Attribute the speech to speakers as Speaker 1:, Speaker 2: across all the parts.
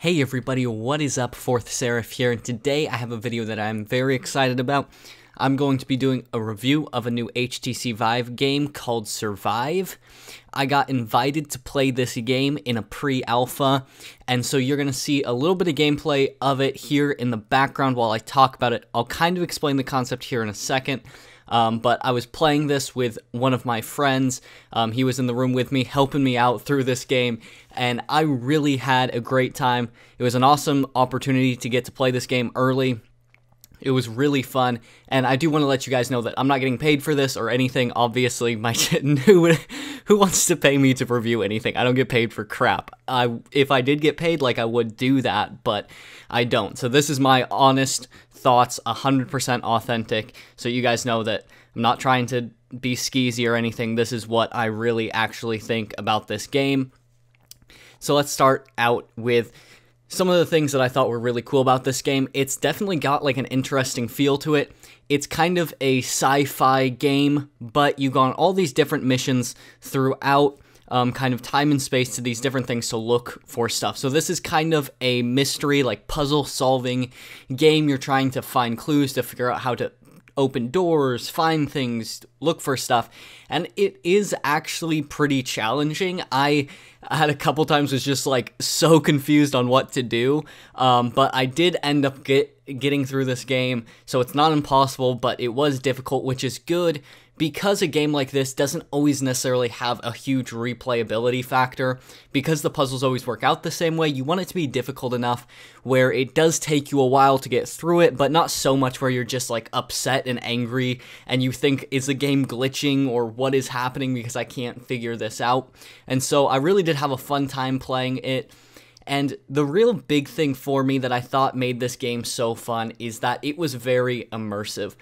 Speaker 1: Hey everybody, what is up? Fourth Seraph here, and today I have a video that I'm very excited about. I'm going to be doing a review of a new HTC Vive game called Survive. I got invited to play this game in a pre-alpha, and so you're going to see a little bit of gameplay of it here in the background while I talk about it. I'll kind of explain the concept here in a second. But I was playing this with one of my friends. He was in the room with me, helping me out through this game, and I really had a great time. It was an awesome opportunity to get to play this game early. It was really fun, and I do want to let you guys know that I'm not getting paid for this or anything. Obviously, who wants to pay me to review anything? I don't get paid for crap. If I did get paid, I would do that, but I don't. So this is my honest thoughts, 100% authentic, so you guys know that I'm not trying to be skeezy or anything. This is what I really actually think about this game. So let's start out with some of the things that I thought were really cool about this game. It's definitely got an interesting feel to it. It's kind of a sci-fi game, but you go on all these different missions throughout kind of time and space to these different things to look for stuff. So this is kind of a mystery, puzzle solving game. You're trying to find clues to figure out how to open doors, find things, look for stuff, and it is actually pretty challenging. I had a couple times was just so confused on what to do, but I did end up getting through this game, so it's not impossible, but it was difficult, which is good because a game like this doesn't always necessarily have a huge replayability factor. Because the puzzles always work out the same way, you want it to be difficult enough where it does take you a while to get through it, but not so much where you're just upset and angry and you think, is the game glitching or what is happening because I can't figure this out. And so I really did have a fun time playing it. And the real big thing for me that I thought made this game so fun is that it was very immersive.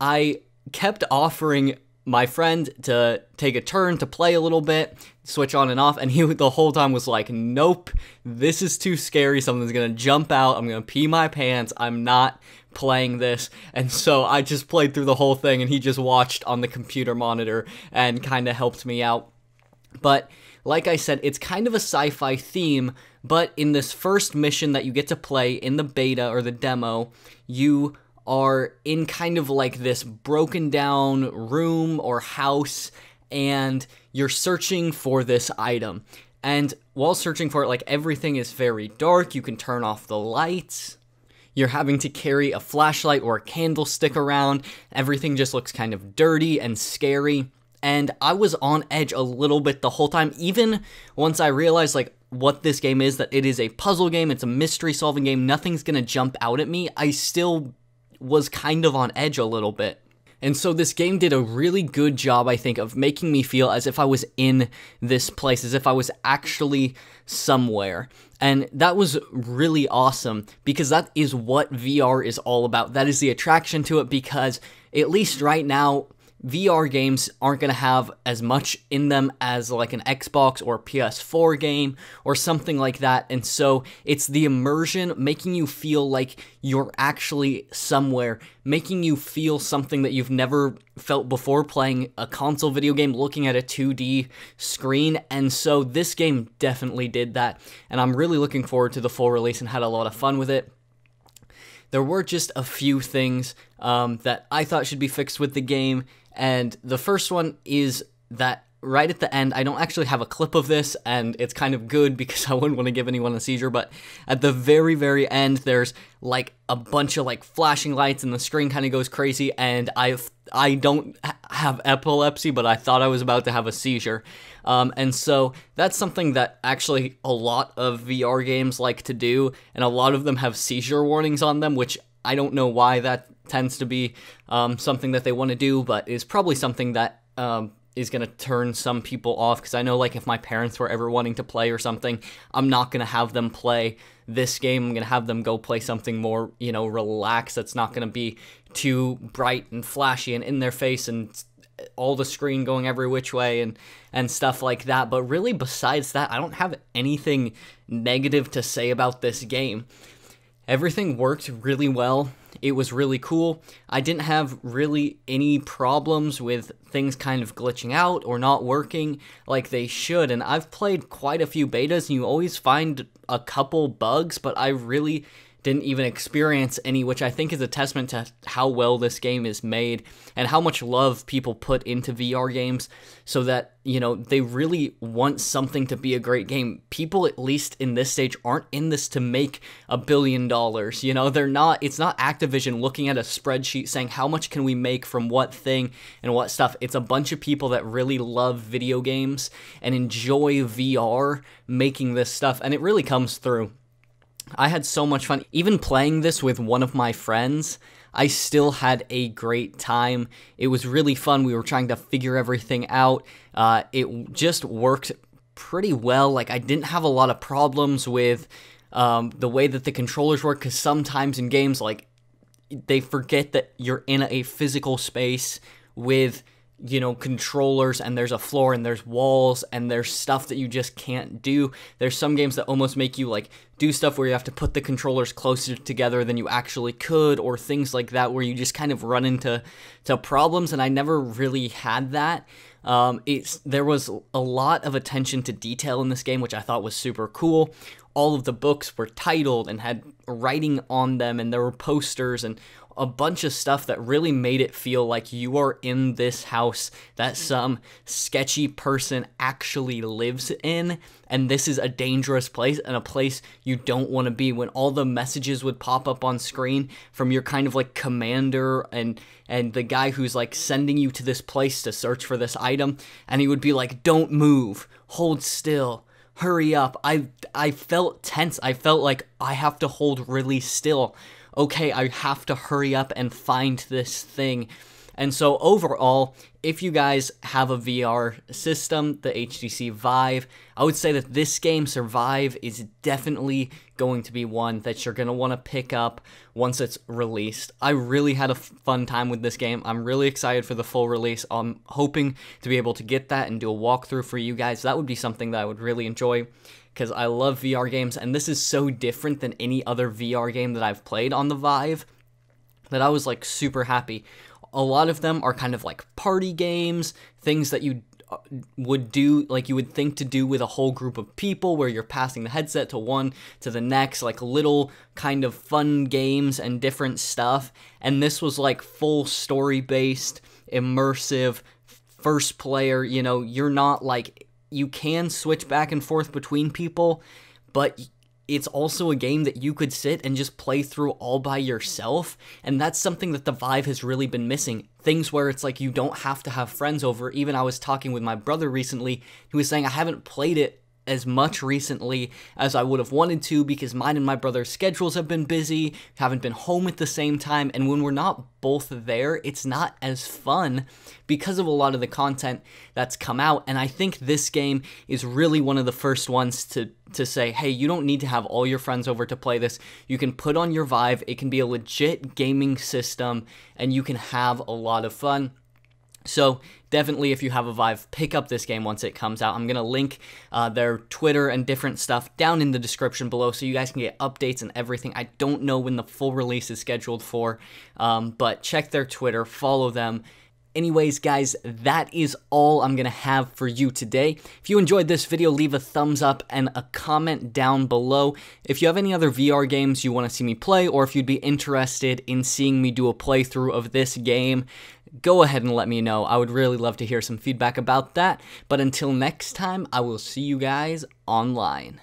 Speaker 1: I kept offering my friend to take a turn to play a little bit, switch on and off, and he the whole time was like, nope, this is too scary, something's gonna jump out, I'm gonna pee my pants, I'm not playing this. And so I just played through the whole thing, and he just watched on the computer monitor and kind of helped me out. But like I said, it's kind of a sci-fi theme, but in this first mission that you get to play in the beta or the demo, you are in kind of this broken down room or house, and you're searching for this item. And while searching for it, everything is very dark. You can turn off the lights. You're having to carry a flashlight or a candlestick around. Everything just looks kind of dirty and scary. And I was on edge a little bit the whole time, even once I realized what this game is, that it is a puzzle game, it's a mystery solving game, nothing's gonna jump out at me. I still was kind of on edge a little bit. And so this game did a really good job, I think, of making me feel as if I was in this place, as if I was actually somewhere. And that was really awesome, because that is what VR is all about. That is the attraction to it, because at least right now, VR games aren't going to have as much in them as an Xbox or PS4 game or something like that. And so it's the immersion, making you feel like you're actually somewhere, making you feel something that you've never felt before playing a console video game, looking at a 2D screen. And so this game definitely did that. And I'm really looking forward to the full release and had a lot of fun with it. There were just a few things that I thought should be fixed with the game, and the first one is that right at the end, I don't actually have a clip of this, and it's kind of good because I wouldn't want to give anyone a seizure, but at the very, very end, there's a bunch of flashing lights, and the screen kind of goes crazy, and I don't have epilepsy, but I thought I was about to have a seizure. And so that's something that actually a lot of VR games like to do, and a lot of them have seizure warnings on them, which I don't know why that tends to be something that they want to do, but is probably something that is going to turn some people off, because I know if my parents were ever wanting to play or something, I'm not going to have them play this game. I'm going to have them go play something more, relaxed, that's not going to be too bright and flashy and in their face and all the screen going every which way and stuff like that. But really, besides that, I don't have anything negative to say about this game. Everything worked really well. It was really cool. I didn't have really any problems with things kind of glitching out or not working like they should. And I've played quite a few betas, and you always find a couple bugs, but I really didn't even experience any, which I think is a testament to how well this game is made and how much love people put into VR games, so that, you know, they really want something to be a great game. People, at least in this stage, aren't in this to make $1 billion. You know, they're not, it's not Activision looking at a spreadsheet saying how much can we make from what thing and what stuff. It's a bunch of people that really love video games and enjoy VR making this stuff, and it really comes through. I had so much fun. Even playing this with one of my friends, I still had a great time. It was really fun. We were trying to figure everything out. It just worked pretty well. Like, I didn't have a lot of problems with the way that the controllers work, because sometimes in games, like, they forget that you're in a physical space with, you know, controllers, and there's a floor and there's walls and there's stuff that you just can't do. There's some games that almost make you like do stuff where you have to put the controllers closer together than you actually could, or things like that where you just kind of run into problems, and I never really had that. There was a lot of attention to detail in this game, which I thought was super cool. All of the books were titled and had writing on them, and there were posters and a bunch of stuff that really made it feel like you are in this house that some sketchy person actually lives in, and this is a dangerous place and a place you don't want to be. When all the messages would pop up on screen from your kind of like commander and the guy who's like sending you to this place to search for this item, and he would be like, "Don't move, hold still, hurry up." I felt tense. I felt like I have to hold really still. Okay, I have to hurry up and find this thing. And so overall, if you guys have a VR system, the HTC Vive, I would say that this game, Survive, is definitely going to be one that you're going to want to pick up once it's released. I really had a fun time with this game. I'm really excited for the full release. I'm hoping to be able to get that and do a walkthrough for you guys. That would be something that I would really enjoy, because I love VR games, and this is so different than any other VR game that I've played on the Vive that I was like super happy. A lot of them are kind of like party games, things that you would do, like you would think to do with a whole group of people, where you're passing the headset to one to the next, like little kind of fun games and different stuff. And this was like full story-based, immersive, first player, you know, you're not like, you can switch back and forth between people, but it's also a game that you could sit and just play through all by yourself, and that's something that the Vive has really been missing. Things where it's like you don't have to have friends over. Even I was talking with my brother recently, he was saying I haven't played it as much recently as I would have wanted to, because mine and my brother's schedules have been busy, haven't been home at the same time, and when we're not both there, it's not as fun because of a lot of the content that's come out. And I think this game is really one of the first ones to say, hey, you don't need to have all your friends over to play this. You can put on your Vive, it can be a legit gaming system, and you can have a lot of fun. So definitely, if you have a Vive, pick up this game once it comes out. I'm going to link their Twitter and different stuff down in the description below, so you guys can get updates and everything. I don't know when the full release is scheduled for, but check their Twitter, follow them. Anyways, guys, that is all I'm going to have for you today. If you enjoyed this video, leave a thumbs up and a comment down below. If you have any other VR games you want to see me play, or if you'd be interested in seeing me do a playthrough of this game, go ahead and let me know. I would really love to hear some feedback about that. But until next time, I will see you guys online.